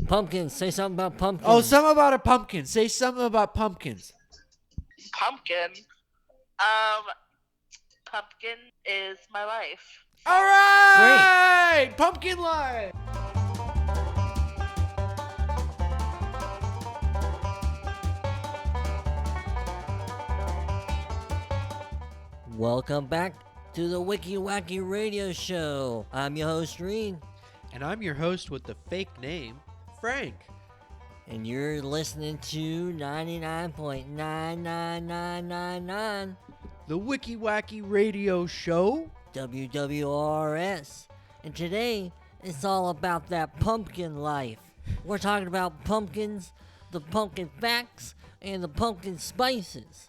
Pumpkins. Say something about pumpkins. Oh, something about a pumpkin. Say something about pumpkins. Pumpkin. Pumpkin is my life. All right. Pumpkin life. Welcome back to the Wicky Wacky radio show. I'm your host, Reid. And I'm your host with the fake name, Frank. And you're listening to 99.99999 The Wicky Wacky radio show. WWRS. And today, it's all about that pumpkin life. We're talking about pumpkins, the pumpkin facts, and the pumpkin spices.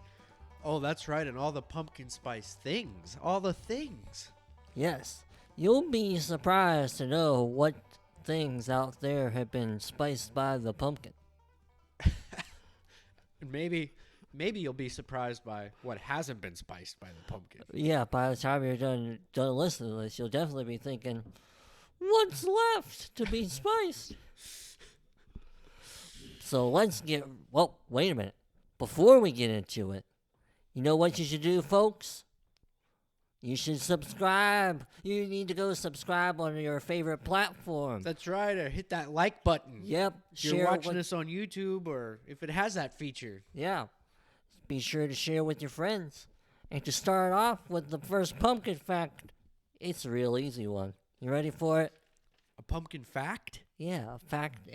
Oh, that's right, and all the pumpkin spice things. All the things. Yes, you'll be surprised to know what things out there have been spiced by the pumpkin. Maybe you'll be surprised by what hasn't been spiced by the pumpkin. Yeah, by the time you're done listening to this, you'll definitely be thinking, what's left to be spiced? So let's wait a minute. Before we get into it, you know what you should do, folks? You should subscribe. You need to go subscribe on your favorite platform. That's right, or hit that like button. Yep. If you're watching us on YouTube, or if it has that feature. Yeah. Be sure to share with your friends. And to start off with the first pumpkin fact, it's a real easy one. You ready for it? A pumpkin fact? Yeah, a fact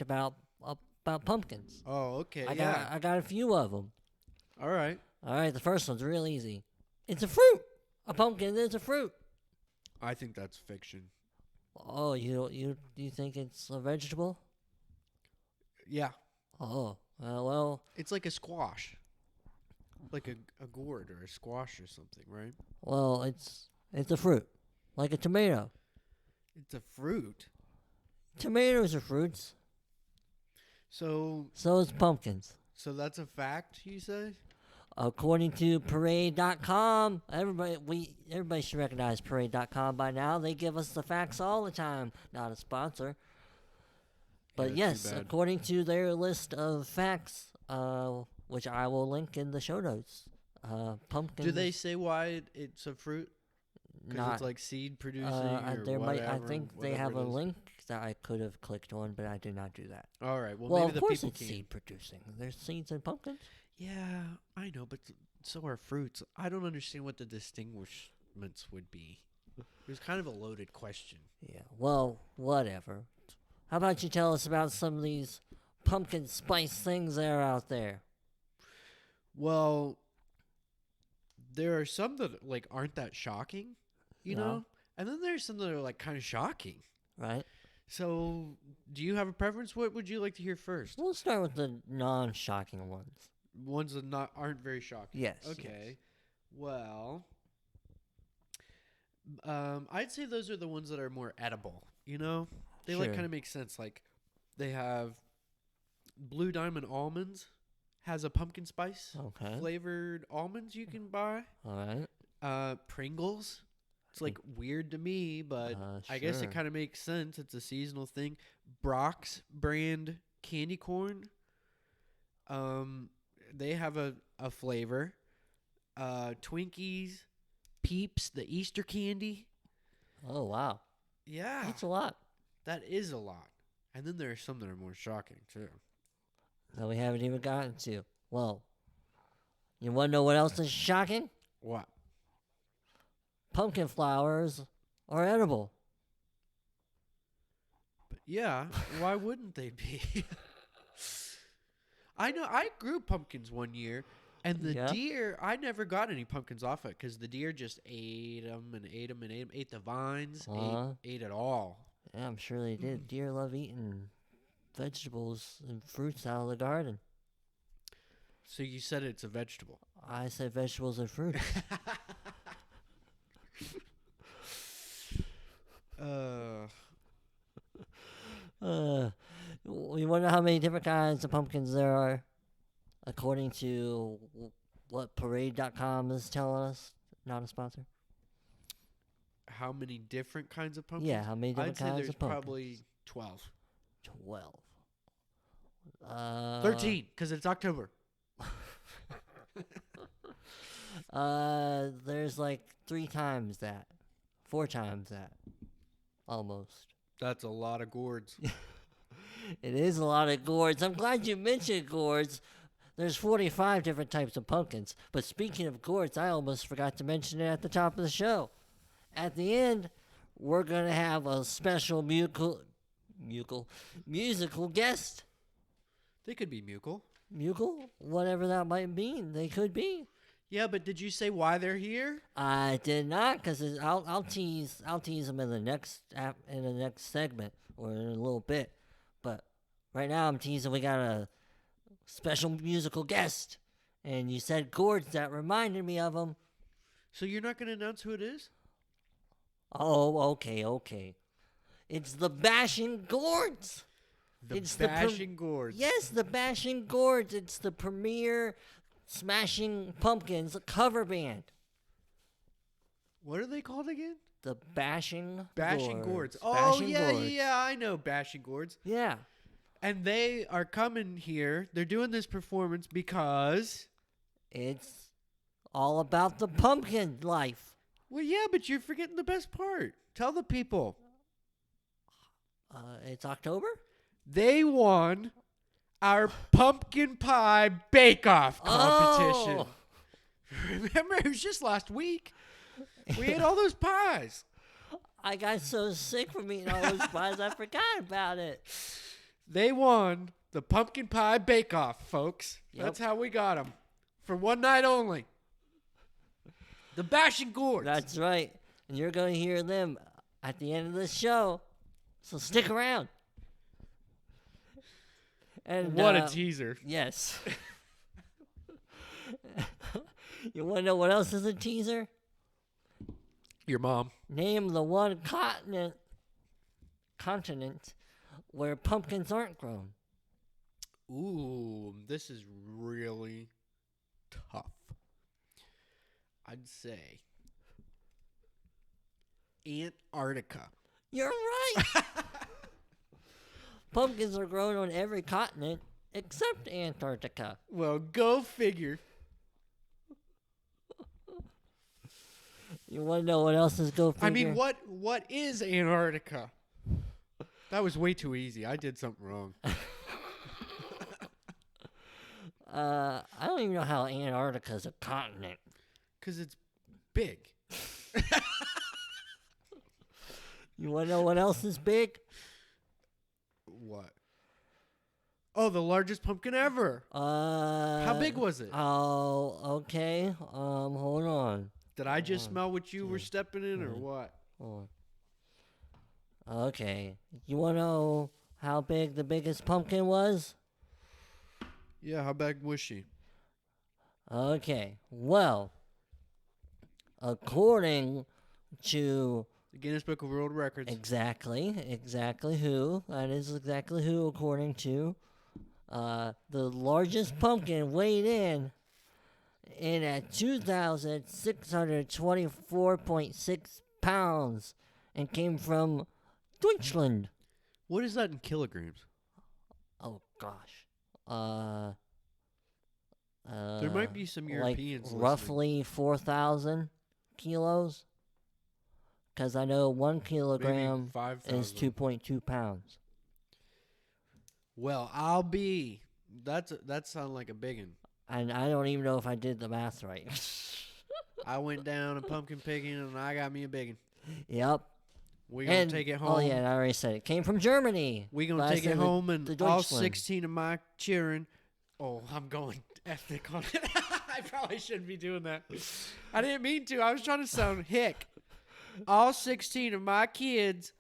about pumpkins. Oh, okay. I got a few of them. All right. All right, the first one's real easy. It's a fruit. A pumpkin is a fruit. I think that's fiction. Oh, you think it's a vegetable? Yeah. Oh, well. It's like a squash. Like a gourd or a squash or something, right? Well, it's a fruit. Like a tomato. It's a fruit? Tomatoes are fruits. So is pumpkins. So that's a fact, you say? According to Parade.com, everybody should recognize Parade.com by now. They give us the facts all the time. Not a sponsor. But yes, according to their list of facts, which I will link in the show notes, pumpkin. Do they say why it's a fruit? Because it's like seed producing or whatever? I think they have a link that I could have clicked on, but I did not do that. All right. Well, maybe of the course people it's can. seed producing. There's seeds in pumpkins. Yeah, I know, but so are fruits. I don't understand what the distinguishments would be. It was kind of a loaded question. Yeah, well, whatever. How about you tell us about some of these pumpkin spice things that are out there? Well, there are some that aren't that shocking, you know? And then there's some that are kind of shocking. Right. So, do you have a preference? What would you like to hear first? We'll start with the non-shocking ones. Ones that aren't very shocking. Yes. Okay. Yes. Well, I'd say those are the ones that are more edible. You know, they kind of make sense. Like, they have Blue Diamond almonds has a pumpkin spice flavored almonds you can buy. All right. Pringles. It's weird to me, but I guess it kind of makes sense. It's a seasonal thing. Brock's brand candy corn. They have a flavor. Twinkies, Peeps, the Easter candy. Oh, wow. Yeah. That's a lot. That is a lot. And then there are some that are more shocking, too. That we haven't even gotten to. Well, you want to know what else is shocking? What? Pumpkin flowers are edible. But yeah, why wouldn't they be? I know. I grew pumpkins one year, and the deer, I never got any pumpkins off it because the deer just ate them and ate them and ate them, ate the vines, ate it all. Yeah, I'm sure they did. Deer love eating vegetables and fruits out of the garden. So you said it's a vegetable. I said vegetables and fruits. You wonder how many different kinds of pumpkins there are, according to what Parade.com is telling us. Not a sponsor. How many different kinds of pumpkins? Yeah, how many different kinds of pumpkins? I'd say there's probably 12. 12. 13, because it's October. There's like 3 times that. 4 times that. Almost. That's a lot of gourds. It is a lot of gourds. I'm glad you mentioned gourds. There's 45 different types of pumpkins. But speaking of gourds, I almost forgot to mention it at the top of the show. At the end, we're going to have a special musical guest. They could be musical. Musical? Whatever that might mean. They could be. Yeah, but did you say why they're here? I did not, because I'll tease them in the next segment or in a little bit. But right now I'm teasing we got a special musical guest, and you said gourds that reminded me of them. So you're not going to announce who it is? Oh, okay. It's the Bashing Gourds. It's Bashing Gourds. Yes, the Bashing Gourds. It's the premier Smashing Pumpkins cover band. What are they called again? The Bashing Gourds. Oh, Bashing yeah, Gourds. yeah, I know Bashing Gourds. Yeah. And they are coming here. They're doing this performance because it's all about the pumpkin life. Well, yeah, but you're forgetting the best part. Tell the people. It's October? They won our pumpkin pie bake-off competition. Oh. Remember, it was just last week. We ate all those pies. I got so sick from eating all those pies, I forgot about it. They won the pumpkin pie bake-off, folks. Yep. That's how we got them. For one night only. The Bashing Gourds. That's right. And you're going to hear them at the end of the show. So stick around. And what a teaser. Yes. You want to know what else is a teaser? Your mom. Name the one continent where pumpkins aren't grown. Ooh, this is really tough. I'd say Antarctica. You're right. Pumpkins are grown on every continent except Antarctica. Well, go figure. You want to know what else is go figure? I mean, what is Antarctica? That was way too easy. I did something wrong. I don't even know how Antarctica is a continent. Because it's big. You want to know what else is big? What? Oh, the largest pumpkin ever. How big was it? Oh, okay. Hold on. Did I just smell what you were stepping in, or what? Hold on. Okay. You want to know how big the biggest pumpkin was? Yeah, how big was she? Okay. Well, according to The Guinness Book of World Records. exactly who, that is exactly who, according to the largest pumpkin weighed in at 2,624.6 pounds and came from Deutschland. What is that in kilograms? Oh gosh. There might be some Europeans like listening. roughly 4,000 kilos. Because I know 1 kilogram is 2.2 pounds. Well, that sounds like a biggin. And I don't even know if I did the math right. I went down a pumpkin picking and I got me a biggin. Yep. We gonna take it home. Oh yeah, I already said it. Came from Germany. We gonna take it home and the all Deutschland. 16 of my children. Oh, I'm going ethnic on it. I probably shouldn't be doing that. I didn't mean to. I was trying to sound hick. All 16 of my kids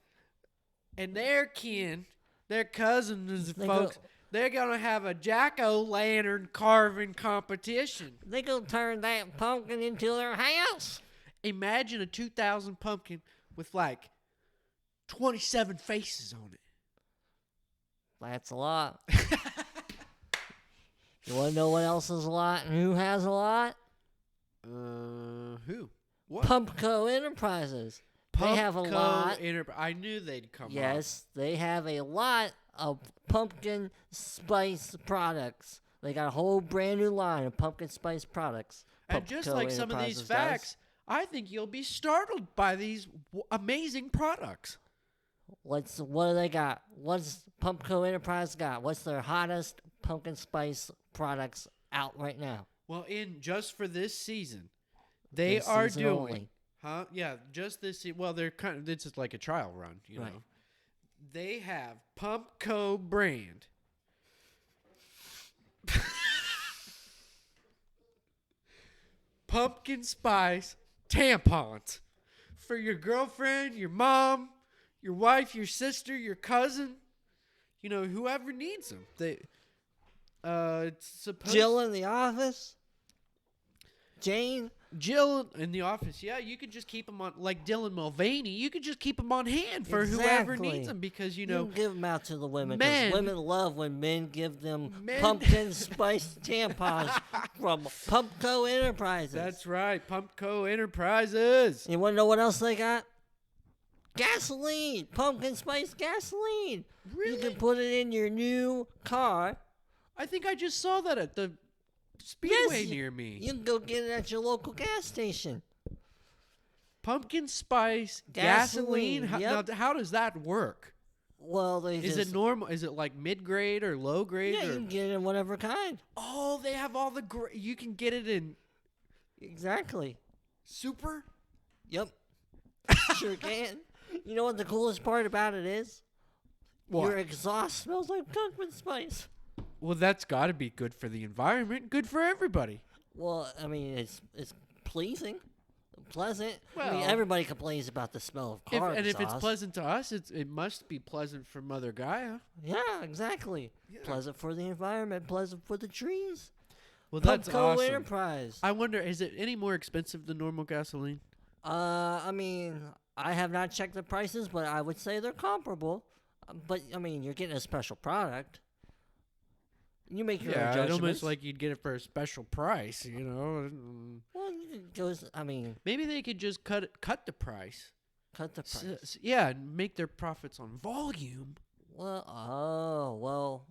and their kin, their cousins and folks, they're going to have a jack-o'-lantern carving competition. They gonna turn that pumpkin into their house. Imagine a 2,000 pumpkin with like 27 faces on it. That's a lot. You want to know what else is a lot and who has a lot? Who? What? Pumpco Enterprises. They have a lot. I knew they'd come up. Yes, they have a lot of pumpkin spice products. They got a whole brand new line of pumpkin spice products. And just like some of these facts, I think you'll be startled by these amazing products. What do they got? What's Pumpco Enterprise got? What's their hottest pumpkin spice products out right now? Well, just for this season, they are doing. Only. Huh? Yeah, just this. Well, they're it's just like a trial run, you know. They have Pumpco brand. Pumpkin spice tampons for your girlfriend, your mom, your wife, your sister, your cousin, whoever needs them. It's supposed. Jill in the office. Jane. Jill in the office. Yeah, you could just keep them on, like Dylan Mulvaney. You could just keep them on hand for whoever needs them because you can give them out to the women. Men, women love when men give them pumpkin spice tampons from Pumpco Enterprises. That's right, Pumpco Enterprises. You want to know what else they got? Gasoline, pumpkin spice gasoline. Really? You can put it in your new car. I think I just saw that at the Speedway near me. You can go get it at your local gas station. Pumpkin spice gasoline. Yep. Now, how does that work? Well, is it normal? Is it like mid-grade or low-grade? Yeah, you can get it in whatever kind. Oh, they have all the you can get it in. Exactly. Super? Yep. Sure can. You know what the coolest part about it is? What? Your exhaust smells like pumpkin spice. Well, that's got to be good for the environment, good for everybody. Well, I mean, it's pleasing, pleasant. Well, I mean, everybody complains about the smell of car exhaust. If it's pleasant to us, it must be pleasant for Mother Gaia. Yeah, exactly. Yeah. Pleasant for the environment, pleasant for the trees. Well, that's awesome. Enterprise. I wonder, is it any more expensive than normal gasoline? I mean, I have not checked the prices, but I would say they're comparable. But, I mean, you're getting a special product. You make your own judgments. Yeah, almost like you'd get it for a special price, Well, it goes, I mean... Maybe they could just cut the price. Cut the price. And make their profits on volume. Well,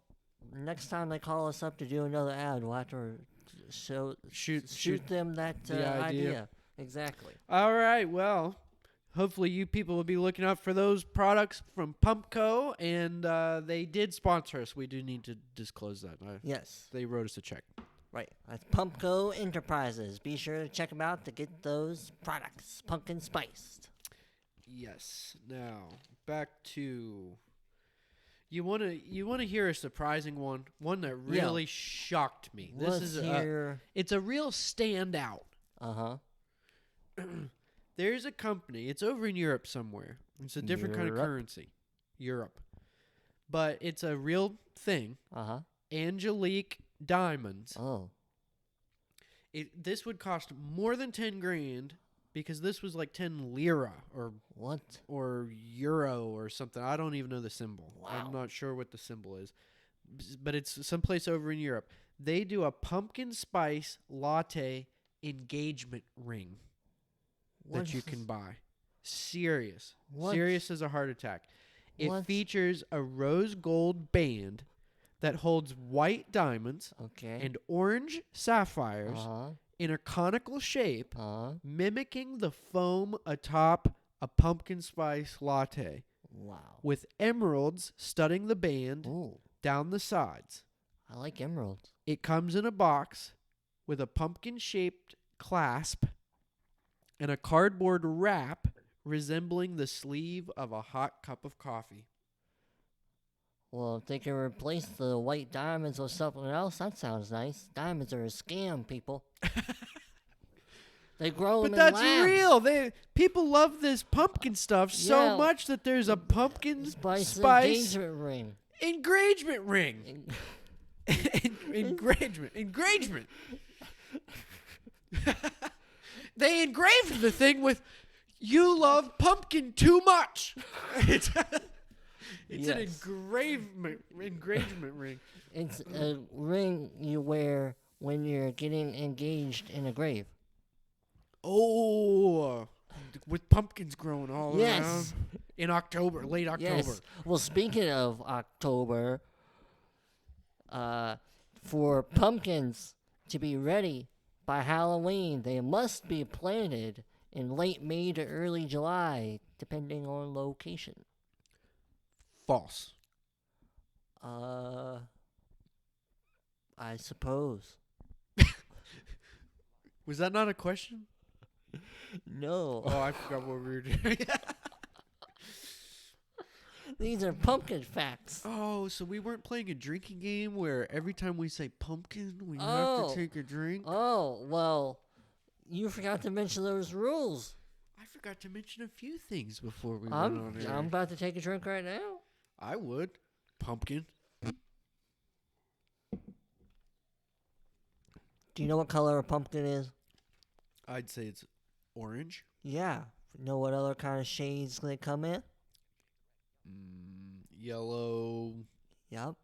next time they call us up to do another ad, we'll have to shoot them that idea. Exactly. All right, well... Hopefully you people will be looking out for those products from Pumpco, and they did sponsor us. We do need to disclose that. Yes. They wrote us a check. Right. That's Pumpco Enterprises. Be sure to check them out to get those products, pumpkin spiced. Yes. Now, back to... You want to hear a surprising one? One that really shocked me. It's a real standout. Uh-huh. There's a company. It's over in Europe somewhere. It's a different kind of currency. Europe. But it's a real thing. Uh-huh. Angelique diamonds. Oh. This would cost more than 10 grand because this was like 10 lira or what? Or euro or something. I don't even know the symbol. Wow. I'm not sure what the symbol is. But it's someplace over in Europe. They do a pumpkin spice latte engagement ring. That you can buy. Serious. What? Serious as a heart attack. It features a rose gold band that holds white diamonds and orange sapphires in a conical shape, mimicking the foam atop a pumpkin spice latte. Wow. With emeralds studding the band down the sides. I like emeralds. It comes in a box with a pumpkin-shaped clasp and a cardboard wrap resembling the sleeve of a hot cup of coffee. Well, if they can replace the white diamonds with something else, that sounds nice. Diamonds are a scam, people. They grow them in labs. But that's real. People love this pumpkin stuff so much that there's a pumpkin spice engagement ring. Engagement ring. Engagement. They engraved the thing with, "You love pumpkin too much." It's an engagement ring. It's a ring you wear when you're getting engaged in a grave. Oh, with pumpkins growing all around in October, late October. Yes. Well, speaking of October, for pumpkins to be ready by Halloween, they must be planted in late May to early July, depending on location. False. I suppose. Was that not a question? No. Oh, I forgot what we were doing. These are pumpkin facts. Oh, so we weren't playing a drinking game where every time we say pumpkin, we have to take a drink? Oh, well, you forgot to mention those rules. I forgot to mention a few things before we went on air. I'm about to take a drink right now. I would. Pumpkin. Do you know what color a pumpkin is? I'd say it's orange. Yeah. Know what other kind of shades they come in? Yellow. Yep.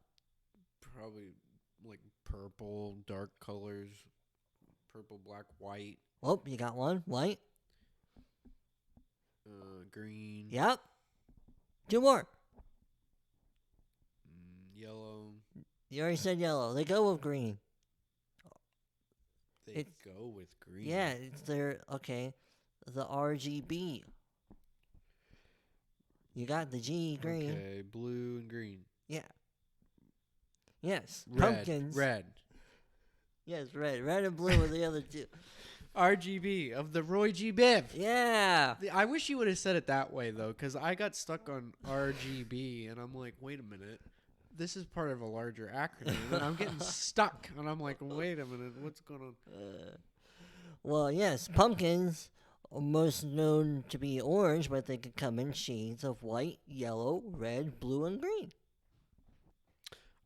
Probably like purple, dark colors. Purple, black, white. Oh, you got one. White. Green. Yep. Two more. Yellow. You already said yellow. They go with green. They go with green. Yeah, it's their, okay, the RGB. You got the G, green. Okay, blue and green. Yeah. Yes. Red. Pumpkins. Red. Yes, red. Red and blue are the other two. RGB of the Roy G. Biv. Yeah. I wish you would have said it that way, though, because I got stuck on RGB, and I'm like, wait a minute. This is part of a larger acronym, and I'm getting stuck. And I'm like, wait a minute. What's going on? Well, yes, pumpkins are most known to be orange, but they could come in shades of white, yellow, red, blue, and green.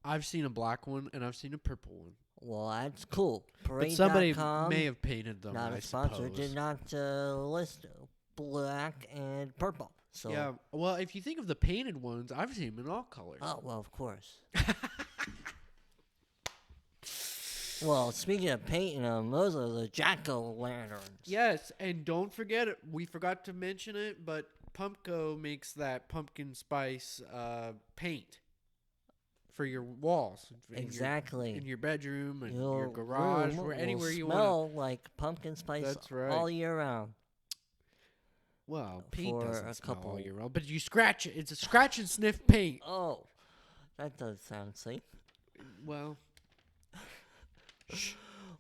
I've seen a black one, and I've seen a purple one. Well, that's cool. But somebody Parade.com, may have painted them, not I a sponsor, suppose. did not list black and purple. So Yeah, well, if you think of the painted ones, I've seen them in all colors. Oh, well, of course. Well, speaking of painting them, those are the jack-o'-lanterns. Yes, and don't forget it. We forgot to mention it, but Pumpco makes that pumpkin spice paint for your walls. Exactly. In your bedroom and your garage, or anywhere you want. Smell like pumpkin spice That's right. all year round. Well, paint For doesn't a smell couple- all year round, but you scratch it. It's a scratch and sniff paint. Oh, that does sound safe. Well,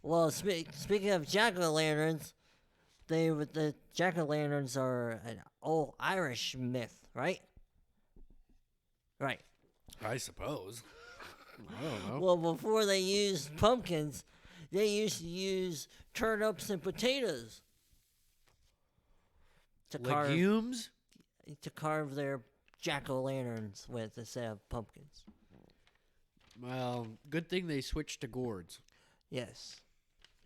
Well, speaking of jack-o'-lanterns, the jack-o'-lanterns are an old Irish myth, right? Right. I suppose. I don't know. Well, before they used pumpkins, they used to use turnips and potatoes to Legumes? carve their jack-o'-lanterns with instead of pumpkins. Well, good thing they switched to gourds. Yes.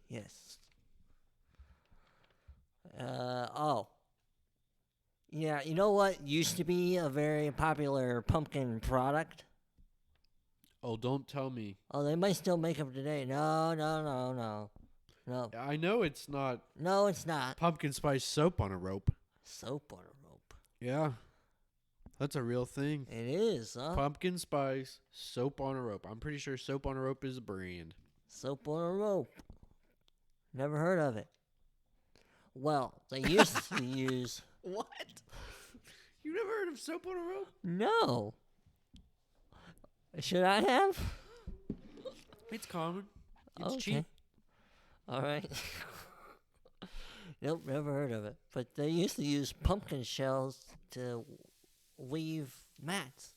Yes. Oh. Yeah, you know what used to be a very popular pumpkin product? Oh, don't tell me. Oh, they might still make them today. No. No. I know it's not No, it's not. pumpkin spice soap on a rope. Soap on a rope. Yeah. That's a real thing. It is, huh? Pumpkin spice soap on a rope. I'm pretty sure soap on a rope is a brand. Soap on a rope. Never heard of it. Well, they used to use... What? You never heard of soap on a rope? No. Should I have? It's common. It's Okay. cheap. All right. Nope, never heard of it. But they used to use pumpkin shells to weave mats.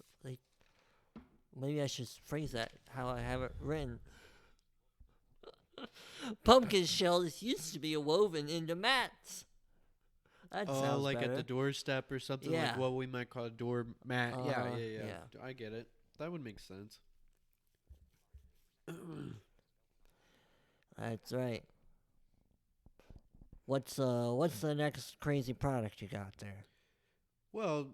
Maybe I should phrase that how I have it written. Pumpkin shells used to be woven into mats. That sounds like better. at the doorstep or something Yeah. like what we might call a door mat. Yeah. yeah. I get it. That would make sense. That's right. What's the next crazy product you got there? Well,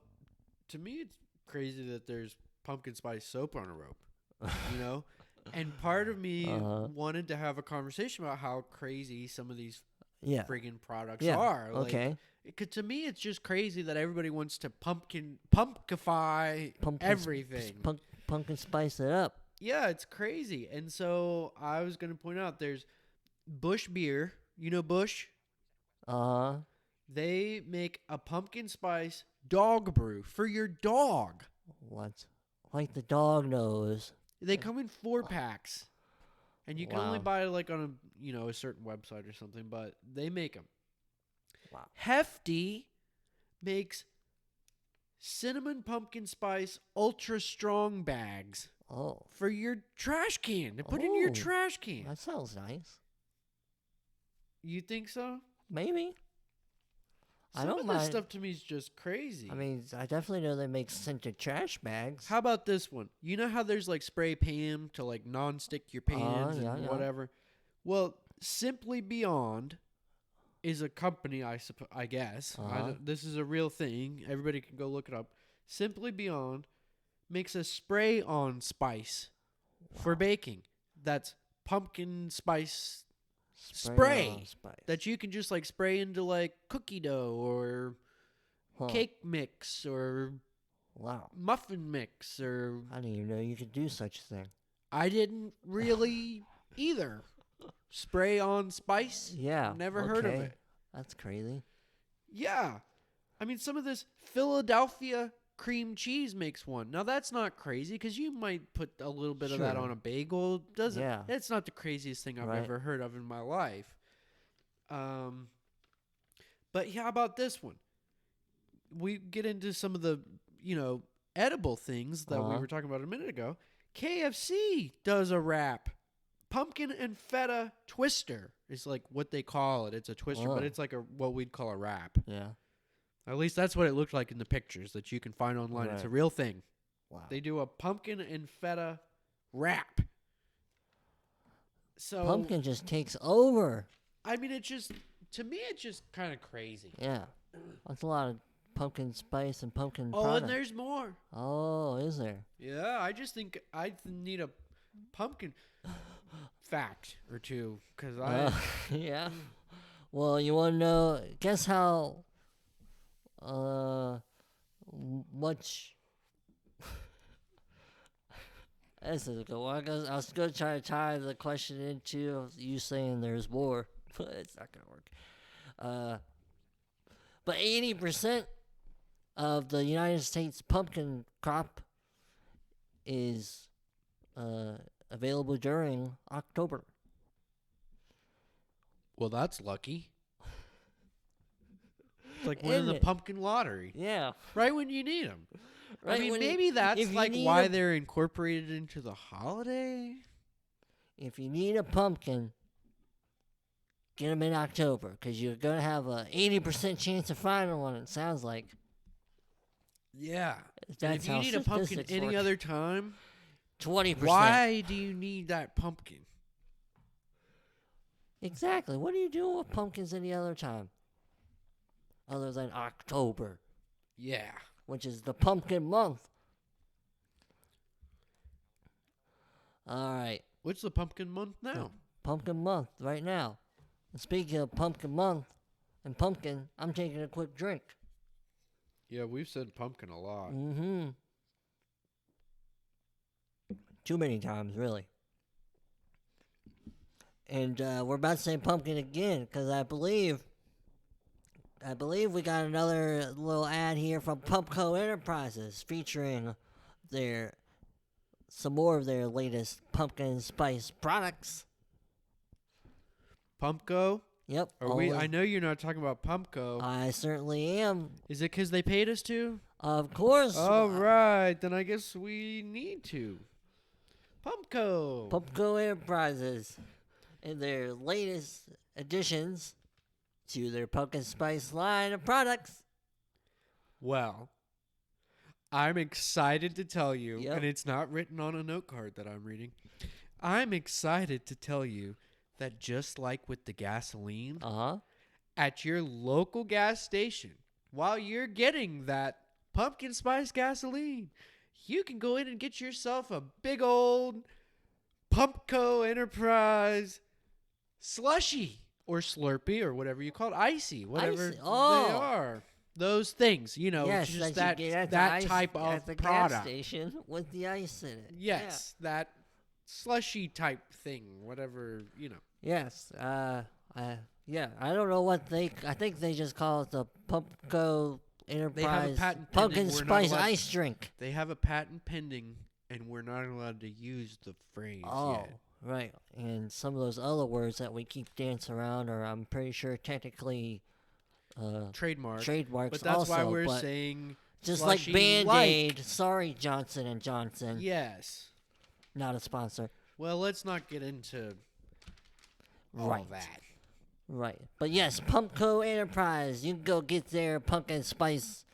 to me, it's crazy that there's pumpkin spice soap on a rope, you know? And part of me wanted to have a conversation about how crazy some of these friggin' products are. Like, Okay. To me, it's just crazy that everybody wants to pumpkify everything. Pumpkin spice it up. Yeah, it's crazy. And so I was going to point out there's Bush beer. You know Bush? Uh-huh. They make a pumpkin spice dog brew for your dog. What? Like the dog knows. They come in 4-packs. And you can only buy it like on a certain website or something, but they make them. Wow. Hefty makes cinnamon pumpkin spice ultra strong bags. Oh. For your trash can. To put in your trash can. That sounds nice. You think so? Maybe. Some of this stuff to me is just crazy. I mean, I definitely know they make scented trash bags. How about this one? You know how there's like spray pan to like non-stick your pans and whatever? Well, Simply Beyond is a company, I guess. This is a real thing. Everybody can go look it up. Simply Beyond makes a spray-on spice for baking. That's pumpkin spice spray that you can just like spray into like cookie dough or cake mix or muffin mix or... I didn't even know you could do such a thing. I didn't really either. Spray on spice? Yeah. Never heard of it. That's crazy. Yeah. I mean, some of this Philadelphia cream cheese makes one. Now, that's not crazy because you might put a little bit of that on a bagel. It's not the craziest thing I've ever heard of in my life. But how about this one? We get into some of the, edible things that we were talking about a minute ago. KFC does a wrap. Pumpkin and feta twister is like what they call it. It's a twister, but it's like what we'd call a wrap. Yeah. At least that's what it looked like in the pictures that you can find online. Right. It's a real thing. Wow. They do a pumpkin and feta wrap. So pumpkin just takes over. I mean, to me, it's just kind of crazy. Yeah. That's a lot of pumpkin spice and pumpkin product. And there's more. Oh, is there? Yeah, I just think I need a pumpkin fact or two because yeah. Well, you want to know? Guess how much. This is a good one. I was going to try to tie the question into you saying there's more, but it's not going to work. But 80% of the United States pumpkin crop is available during October. Well, that's lucky. It's like winning the pumpkin lottery. Yeah. Right when you need them. Right, I mean, maybe that's like why they're incorporated into the holiday. If you need a pumpkin, get them in October because you're going to have a 80% chance of finding one, it sounds like. Yeah. That's if you need a pumpkin any other time, 20%. Why do you need that pumpkin? Exactly. What do you do with pumpkins any other time? Other than October. Yeah. Which is the pumpkin month. All right. What's the pumpkin month now? Pumpkin month right now. And speaking of pumpkin month and pumpkin, I'm taking a quick drink. Yeah, we've said pumpkin a lot. Mm-hmm. Too many times, really. And we're about to say pumpkin again because I believe we got another little ad here from Pumpco Enterprises featuring some more of their latest pumpkin spice products. Pumpco? Yep. I know you're not talking about Pumpco. I certainly am. Is it because they paid us to? Of course. All right. Then I guess we need to. Pumpco Enterprises and their latest additions to their pumpkin spice line of products. Well, I'm excited to tell you, yep. And it's not written on a note card that I'm reading. I'm excited to tell you that just like with the gasoline, at your local gas station, while you're getting that pumpkin spice gasoline, you can go in and get yourself a big old Pumpco Enterprise slushie. Or Slurpee or whatever you call it. Icy. Whatever Icy. they Oh. are. Those things, Yes, just that you get that type of at the product. gas station with the ice in it. Yes, that slushy type thing, whatever, Yes. Yeah. I don't know what I think they just call it the Pumpco Enterprise Pumpkin Spice Ice Drink. They have a patent pending, and we're not allowed to use the phrase yet. Right. And some of those other words that we keep dancing around are, I'm pretty sure, technically trademarks. But that's also why we're saying just like Band-Aid. Sorry, Johnson & Johnson. Yes. Not a sponsor. Well, let's not get into all that. Right. But yes, Pumpco Enterprise. You can go get their pumpkin spice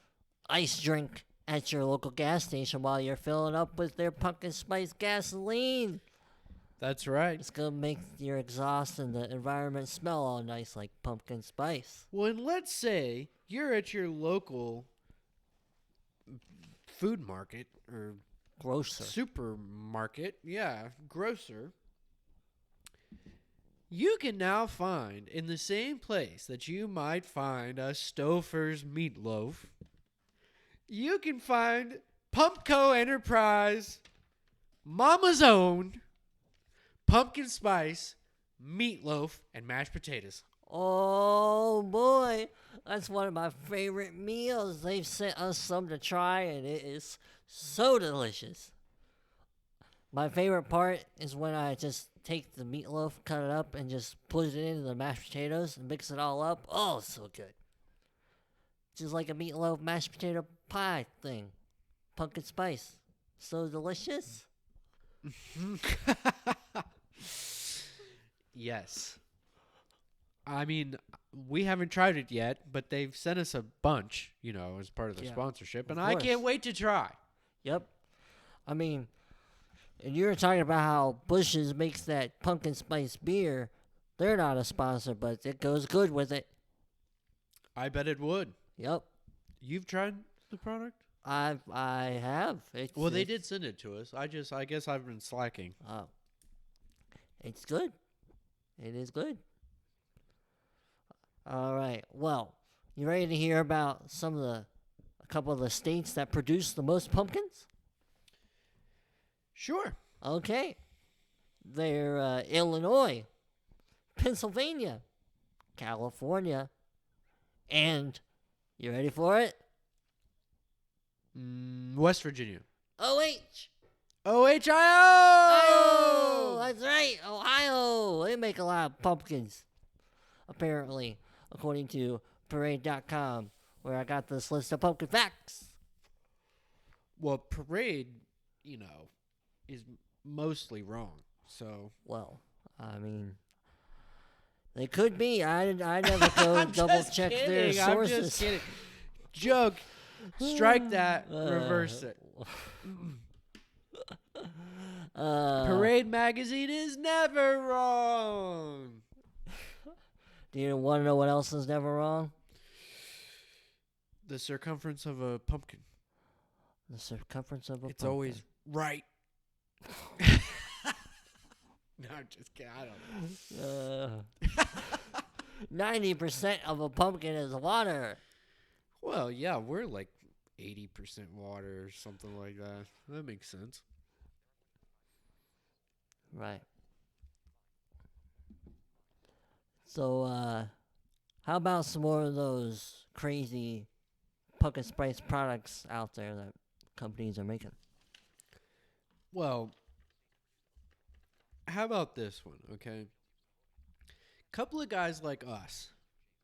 ice drink at your local gas station while you're filling up with their pumpkin spice gasoline. That's right. It's going to make your exhaust and the environment smell all nice like pumpkin spice. Well, and let's say you're at your local food market or grocer. Supermarket. Yeah, grocer. You can now find in the same place that you might find a Stouffer's meatloaf, you can find Pumpco Enterprise Mama's Own pumpkin spice meatloaf and mashed potatoes. Oh boy, that's one of my favorite meals. They've sent us some to try, and it is so delicious. My favorite part is when I just take the meatloaf, cut it up, and just put it into the mashed potatoes and mix it all up. Oh, so good. Just like a meatloaf mashed potato pie thing. Pumpkin spice. So delicious. Yes. I mean, we haven't tried it yet, but they've sent us a bunch, as part of the sponsorship, and I can't wait to try. Yep. I mean, and you were talking about how Bush's makes that pumpkin spice beer. They're not a sponsor, but it goes good with it. I bet it would. Yep. You've tried the product? I have. They did send it to us. I guess I've been slacking. Oh. It's good. It is good. All right. Well, you ready to hear about a couple of the states that produce the most pumpkins? Sure. Okay. They're Illinois, Pennsylvania, California, and you ready for it? West Virginia. OH. Ohio! Ohio! That's right, Ohio. They make a lot of pumpkins, apparently, according to Parade.com, where I got this list of pumpkin facts. Well, Parade, is mostly wrong. So. Well, I mean, they could be. I never go double check their sources. I'm just kidding. Joke. Strike that. Reverse it. Parade magazine is never wrong. Do you want to know what else is never wrong? The circumference of a pumpkin. The circumference of a pumpkin. It's always right. No, I'm just kidding. I don't know. 90% of a pumpkin is water. Well, yeah, we're like 80% water or something like that. That makes sense. Right. So, how about some more of those crazy pumpkin spice products out there that companies are making? Well, how about this one, okay? Couple of guys like us,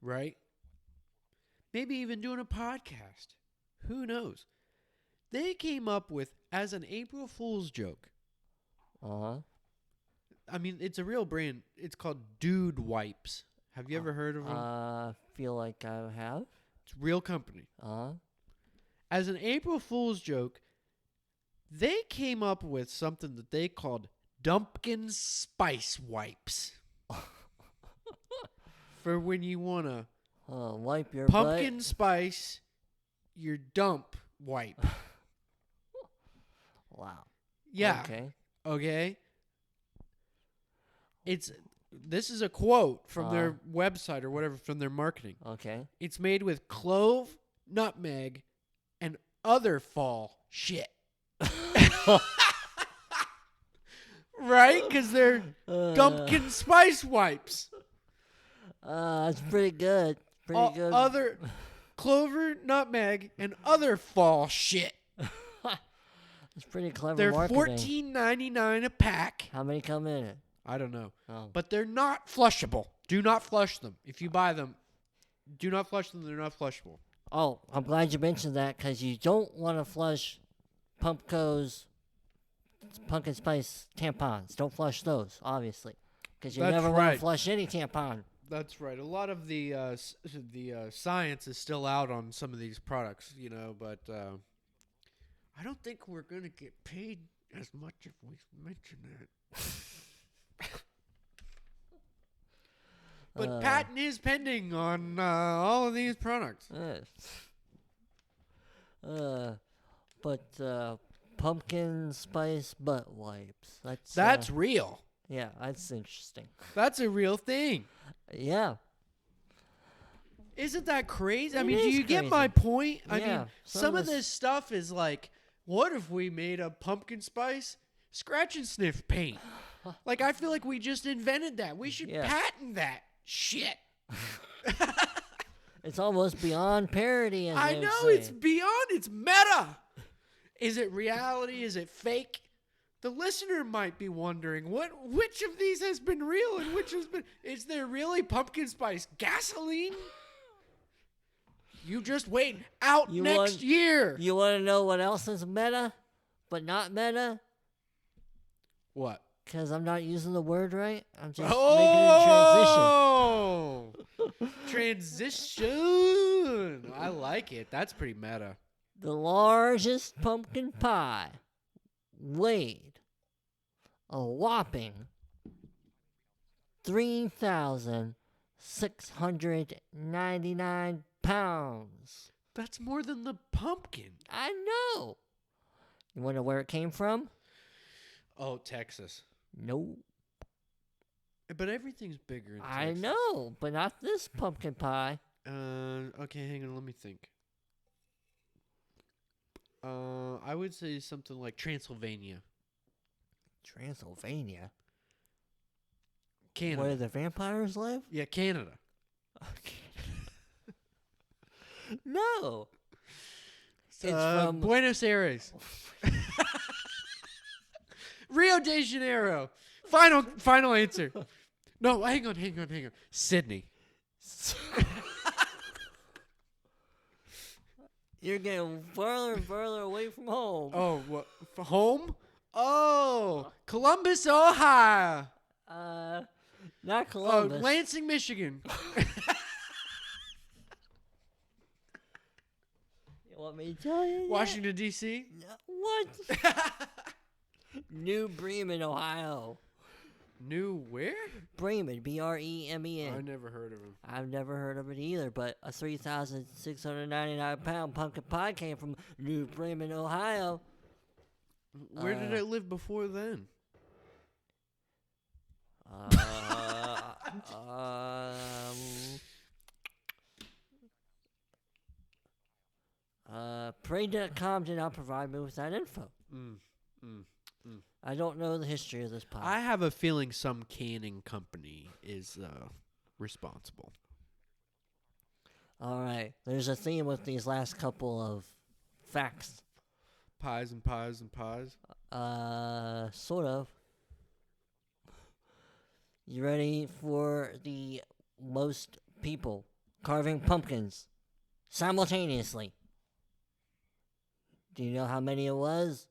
right? Maybe even doing a podcast. Who knows? They came up with, as an April Fool's joke. Uh-huh. I mean, it's a real brand. It's called Dude Wipes. Have you ever heard of them? Feel like I have. It's a real company. Uh-huh. As an April Fool's joke, they came up with something that they called Dumpkin Spice Wipes. For when you want to wipe your pumpkin butt. spice your dump wipe. Wow. Yeah. Okay. Okay. It's This is a quote from their website or whatever, from their marketing. Okay. It's made with clove, nutmeg, and other fall shit. Right? Because they're pumpkin spice wipes. That's pretty good. Pretty good. Other clover, nutmeg, and other fall shit. It's pretty clever They're marketing. $14.99 a pack. How many come in it? I don't know. Oh. But they're not flushable. Do not flush them. If you buy them, do not flush them. They're not flushable. Oh, I'm glad you mentioned that because you don't want to flush Pumpco's pumpkin spice tampons. Don't flush those, obviously, because you never want to flush any tampon. That's right. A lot of the science is still out on some of these products, but I don't think we're going to get paid as much if we mention that. But patent is pending on all of these products. But pumpkin spice butt wipes. That's real. Yeah, that's interesting. That's a real thing. Yeah. Isn't that crazy? I mean, do you get my point? I mean, some of this stuff is like, what if we made a pumpkin spice scratch and sniff paint? Like, I feel like we just invented that. We should patent that shit. It's almost beyond parody. I know, it's beyond. It's meta. Is it reality? Is it fake? The listener might be wondering, which of these has been real and which has been... Is there really pumpkin spice gasoline? You just wait. Next year. You want to know what else is meta, but not meta? What? Because I'm not using the word right. I'm just making a transition. Transition. I like it. That's pretty meta. The largest pumpkin pie weighed a whopping 3,699 pounds. That's more than the pumpkin. I know. You wonder where it came from? Oh, Texas. Nope. But everything's bigger in Texas. I know, but not this pumpkin pie. Okay, hang on, let me think. I would say something like Transylvania. Transylvania? Canada. Where the vampires live? Yeah, Canada. Okay. No. It's from Buenos Aires. Rio de Janeiro. Final answer. No, hang on. Sydney. You're getting further and further away from home. Oh, what? Home? Oh, Columbus, Ohio. Not Columbus. Oh, Lansing, Michigan. You want me to tell you? Washington, D.C.? What? New Bremen, Ohio. New where? Bremen, B-R-E-M-E-N. I never heard of him. I've never heard of it either, but a 3,699-pound pumpkin pie came from New Bremen, Ohio. Where did it live before then? Parade.com did not provide me with that info. I don't know the history of this pie. I have a feeling some canning company is responsible. All right. There's a theme with these last couple of facts. Pies and pies and pies? Sort of. You ready for the most people carving pumpkins simultaneously? Do you know how many it was?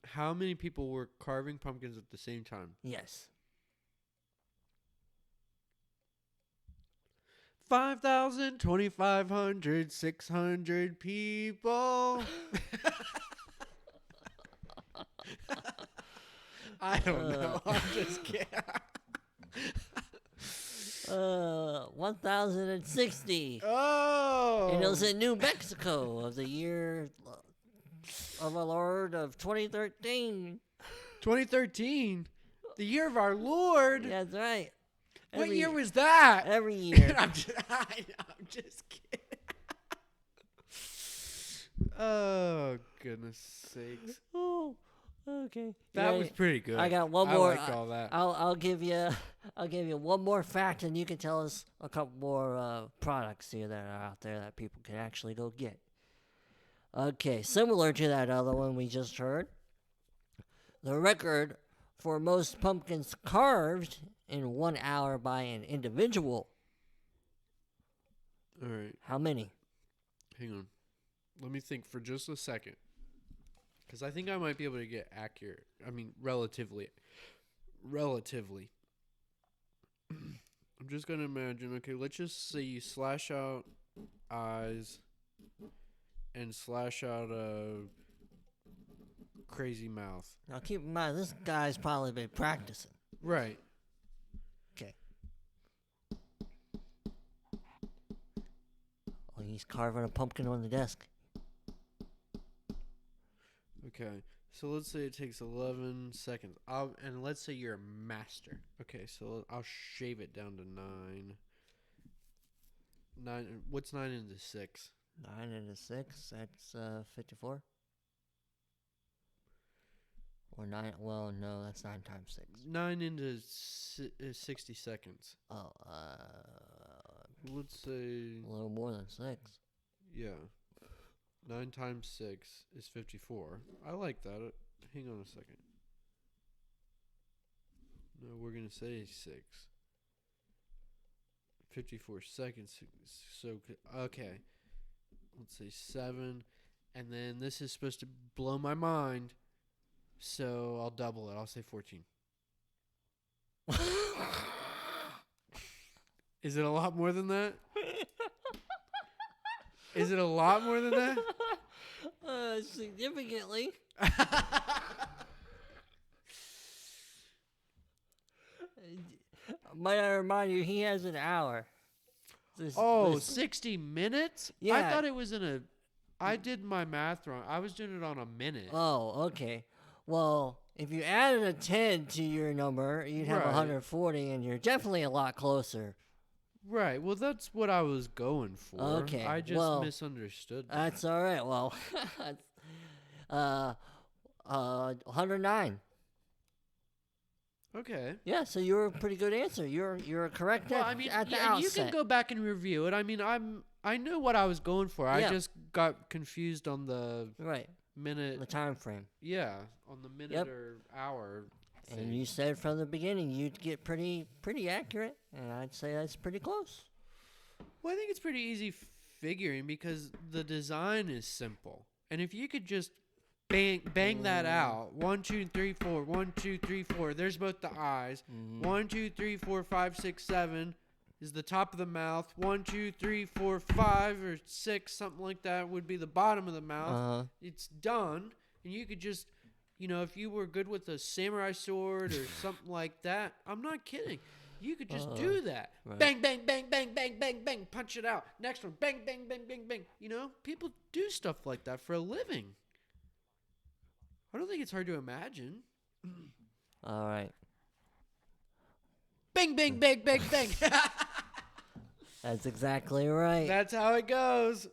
How many people were carving pumpkins at the same time? Yes. 5,000, 2,500, 600 people. I don't know. I'm just kidding. 1,060. Oh. And it was in New Mexico of the year of our Lord of 2013. 2013? The year of our Lord. That's right. What year was that? Every year. I'm just kidding. Oh, goodness sakes. Oh, okay. That was pretty good. I got one more. I liked all that. I'll give you one more fact, and you can tell us a couple more products here that are out there that people can actually go get. Okay, similar to that other one we just heard, the record for most pumpkins carved in 1 hour by an individual. All right. How many? Hang on. Let me think for just a second. Because I think I might be able to get accurate. I mean, relatively. I'm just going to imagine. Okay, let's just say you slash out eyes and slash out a crazy mouth. Now keep in mind, this guy's probably been practicing. Right. Okay. Oh, he's carving a pumpkin on the desk. Okay, so let's say it takes 11 seconds. And let's say you're a master. Okay, so I'll shave it down to 9. 9. What's 9 into 6? 9 into 6, that's 54. Or 9, well, no, that's 9 times 6. 9 into 60 seconds. Oh, let's say... a little more than 6. Yeah. 9 times 6 is 54. I like that. Hang on a second. No, we're going to say 6. 54 seconds. So, okay. Let's say 7. And then this is supposed to blow my mind. So I'll double it. I'll say 14. Is it a lot more than that? Is it a lot more than that? Significantly. Might I remind you, he has an hour. 60 minutes? Yeah. I thought it was I did my math wrong. I was doing it on a minute. Oh, okay. Well, if you added a 10 to your number, you'd have 140, and you're definitely a lot closer. Right. Well, that's what I was going for. Okay. I just misunderstood that. That's all right. Well, 109. Okay. Yeah, so you're a pretty good answer. You're correct at the outset. You can go back and review it. I mean, I knew what I was going for. I just got confused on the minute. The time frame. Yeah, on the minute or hour thing. And you said from the beginning you'd get pretty accurate, and I'd say that's pretty close. Well, I think it's pretty easy figuring because the design is simple. And if you could just bang that out. 1, 2, 3, 4. 1, 2, 3, 4. There's both the eyes. 1, 2, 3, 4, 5, 6, 7 is the top of the mouth. 1, 2, 3, 4, 5 or 6, something like that would be the bottom of the mouth. It's done, and you could just, if you were good with a samurai sword or something like that, I'm not kidding. You could just do that. Right. Bang, bang, bang, bang, bang, bang, bang. Punch it out. Next one. Bang, bang, bang, bang, bang. People do stuff like that for a living. I don't think it's hard to imagine. All right. Bang, bang, bang, bang, bang. That's exactly right. That's how it goes.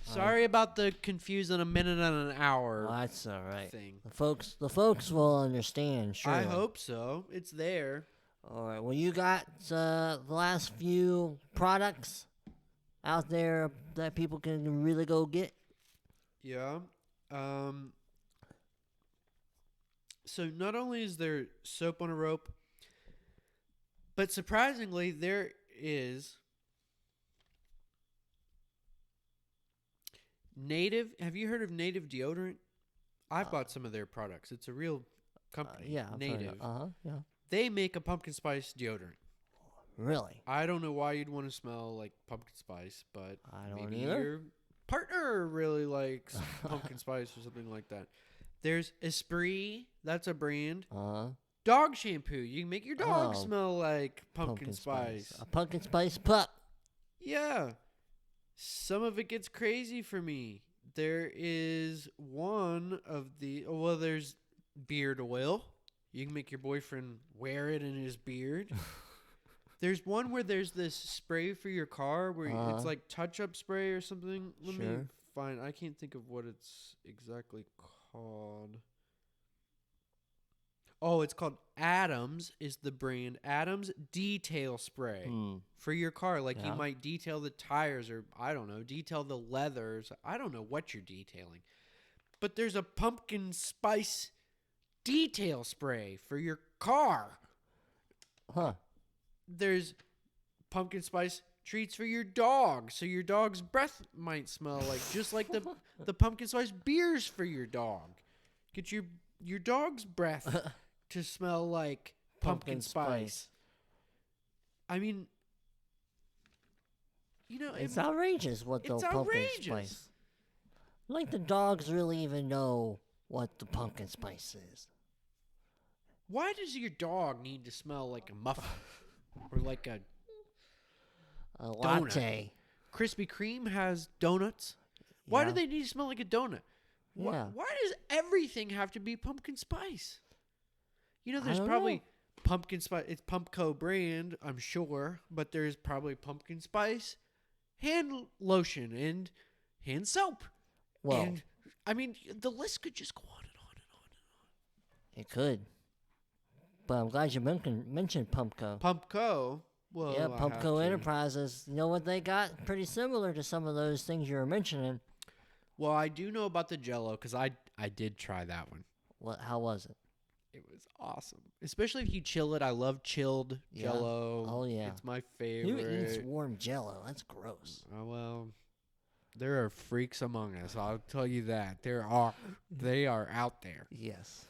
Sorry about the confusing a minute and an hour. Well, that's all right. Thing. The folks will understand, sure. I hope so. It's there. All right. Well, you got the last few products out there that people can really go get? Yeah. So not only is there soap on a rope, but surprisingly there is Native. Have you heard of Native deodorant? I've bought some of their products. It's a real company. Yeah. Native. Yeah. They make a pumpkin spice deodorant. Really? I don't know why you'd want to smell like pumpkin spice, but I don't maybe either. your partner really likes pumpkin spice or something like that. There's Esprit. That's a brand. Dog shampoo. You can make your dog smell like pumpkin spice. A pumpkin spice pup. Yeah. Some of it gets crazy for me. There is one of the... Well, there's beard oil. You can make your boyfriend wear it in his beard. There's one where there's this spray for your car where it's like touch-up spray or something. Let me find. I can't think of what it's exactly called. Oh, it's called Adams is the brand. Adams Detail Spray for your car. Like you might detail the tires or, I don't know, detail the leathers. I don't know what you're detailing. But there's a pumpkin spice detail spray for your car. Huh. There's pumpkin spice treats for your dog, so your dog's breath might smell like just like the pumpkin spice beers for your dog. Get your dog's breath to smell like pumpkin spice. I mean, you know, it's outrageous what the pumpkin spice. Like the dogs really even know what the pumpkin spice is. Why does your dog need to smell like a muffin or like a latte? Krispy Kreme has donuts. Why do they need to smell like a donut? Yeah. Why does everything have to be pumpkin spice? You know, there's probably pumpkin spice. It's Pumpco brand, I'm sure, but there's probably pumpkin spice, hand lotion, and hand soap. Well, and I mean, the list could just go on and on and on and on. It could. But I'm glad you mentioned Pumpco. Pumpco? Well, yeah, Pumpco Enterprises. You know what they got? Pretty similar to some of those things you were mentioning. Well, I do know about the Jell-O because I did try that one. How was it? It was awesome. Especially if you chill it. I love chilled Jell-O. Oh, yeah. It's my favorite. Who eats warm Jell-O? That's gross. Oh, well, there are freaks among us. I'll tell you that. They are out there. Yes.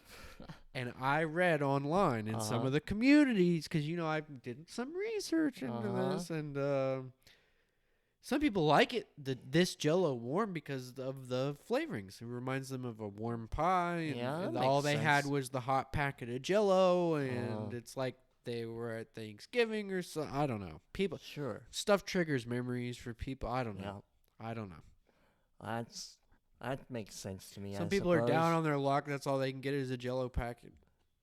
And I read online in some of the communities because, you know, I did some research into this. And some people like it, this Jell-O warm because of the flavorings. It reminds them of a warm pie. And all they had was the hot packet of Jell-O. And it's like they were at Thanksgiving or so. I don't know. People. Sure. Stuff triggers memories for people. I don't know. I don't know. That makes sense to me. Some people are down on their luck. That's all they can get is a Jell-O packet.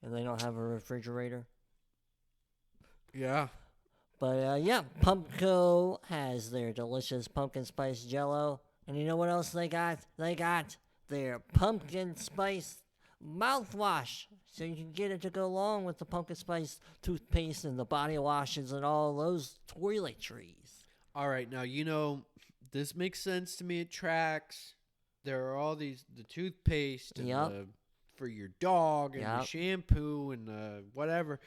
And they don't have a refrigerator. Yeah. But, Pumpco has their delicious pumpkin spice Jell-O. And you know what else they got? They got their pumpkin spice mouthwash. So you can get it to go along with the pumpkin spice toothpaste and the body washes and all those toiletries. All right. Now, you know, this makes sense to me. It tracks. There are all the toothpaste and for your dog and the shampoo and whatever.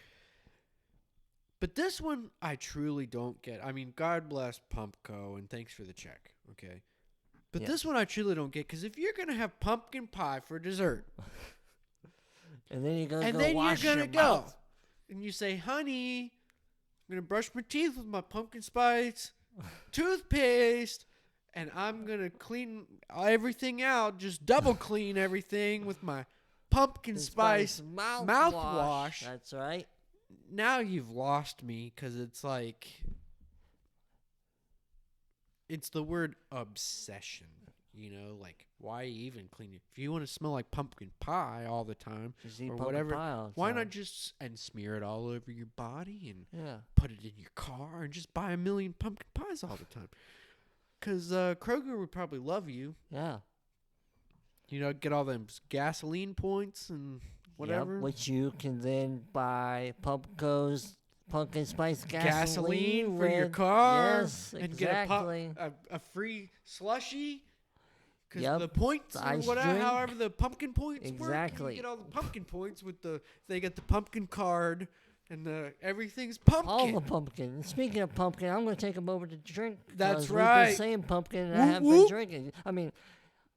But this one, I truly don't get. I mean, God bless Pumpco, and thanks for the check, okay? But this one I truly don't get, because if you're going to have pumpkin pie for dessert, and then you're going to go, and you say, honey, I'm going to brush my teeth with my pumpkin spice toothpaste, and I'm going to clean everything out, just double clean everything with my pumpkin spice mouthwash. That's right. Now you've lost me because it's like, it's the word obsession, you know, like why even clean it? If you want to smell like pumpkin pie all the time or whatever, why not just smear it all over your body and put it in your car and just buy 1 million pumpkin pies all the time? Because Kroger would probably love you. Yeah. You know, get all them gasoline points and whatever. Which you can then buy Pumpco's pumpkin spice gasoline for your car. Yes, and exactly. Get a free slushie. Because the points, or whatever, however the pumpkin points work. You get all the pumpkin points with they get the pumpkin card. And everything's pumpkin. All the pumpkin. Speaking of pumpkin, I'm going to take a moment to drink. That's right. We've been saying pumpkin, and I have been drinking. I mean,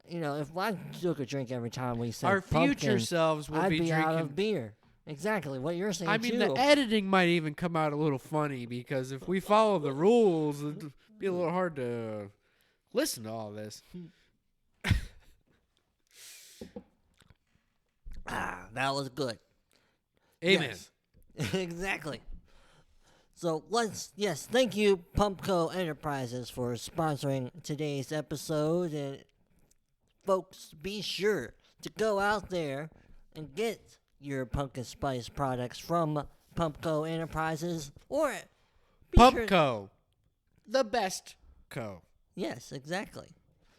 you know, if I took a drink every time we said our pumpkin, future selves will I'd be be drinking. out of beer. Exactly what you're saying. I mean, the editing might even come out a little funny because if we follow the rules, it'd be a little hard to listen to all this. That was good. Amen. Yes. Exactly. So thank you, Pumpco Enterprises, for sponsoring today's episode. And folks, be sure to go out there and get your pumpkin spice products from Pumpco Enterprises or Pumpco, the best co. Yes, exactly.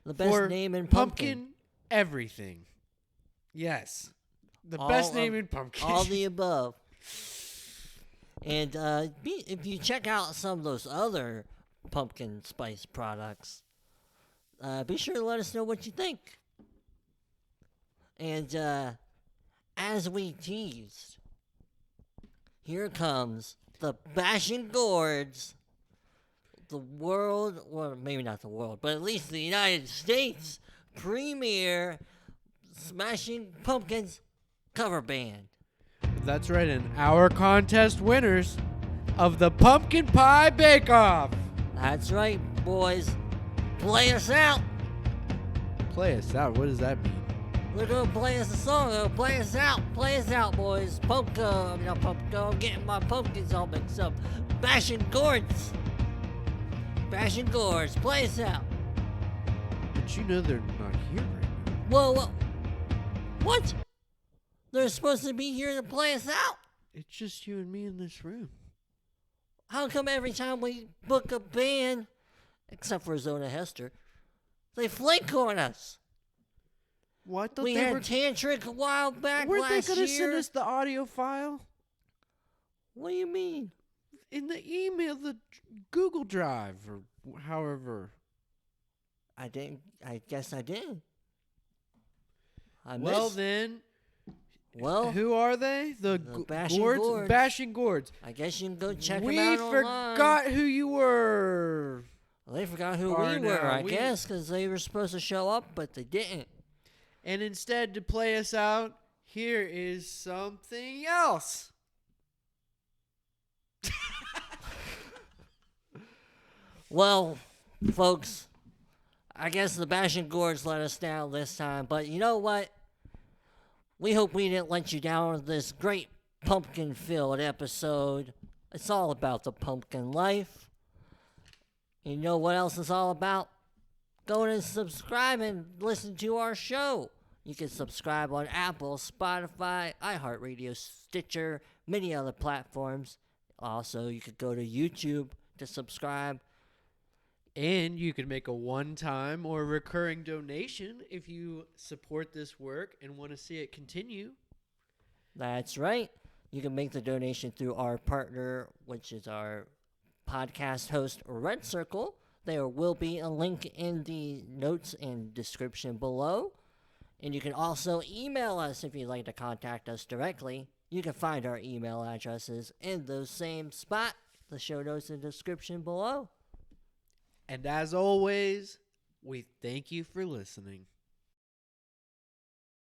The best for name in pumpkin everything. Yes, the best name in pumpkin. All the above. And if you check out some of those other pumpkin spice products, be sure to let us know what you think. And as we teased, here comes the Bashing Gourds, the world, well, maybe not the world, but at least the United States premier Smashing Pumpkins cover band. That's right, and our contest winners of the Pumpkin Pie Bake Off. That's right, boys. Play us out. Play us out? What does that mean? They're going to play us a song. They're going to play us out. Play us out, boys. Not Pumpco. I'm getting my pumpkins all mixed up. Bashing Gourds. Bashing Gourds. Play us out. But you know they're not here right now. Whoa. What? They're supposed to be here to play us out. It's just you and me in this room. How come every time we book a band, except for Zona Hester, they flake on us? Well, I thought we had Tantric a while back Weren't last they going to year. send us the audio file? What do you mean? In the email, the Google Drive, or however. I guess I did. Well, then. Well, who are they? The Bashing Gourds? Gourds. Bashing Gourds. I guess you can go check them out online. We forgot who you were. Well, they forgot who we were, I guess, because they were supposed to show up, but they didn't. And instead, to play us out, here is something else. Well, folks, I guess the Bashing Gourds let us down this time, but you know what? We hope we didn't let you down with this great pumpkin-filled episode. It's all about the pumpkin life. You know what else it's all about? Go and subscribe and listen to our show. You can subscribe on Apple, Spotify, iHeartRadio, Stitcher, many other platforms. Also, you could go to YouTube to subscribe. And you can make a one-time or recurring donation if you support this work and want to see it continue. That's right. You can make the donation through our partner, which is our podcast host, Red Circle. There will be a link in the notes and description below. And you can also email us if you'd like to contact us directly. You can find our email addresses in the same spot, the show notes and description below. And as always, we thank you for listening.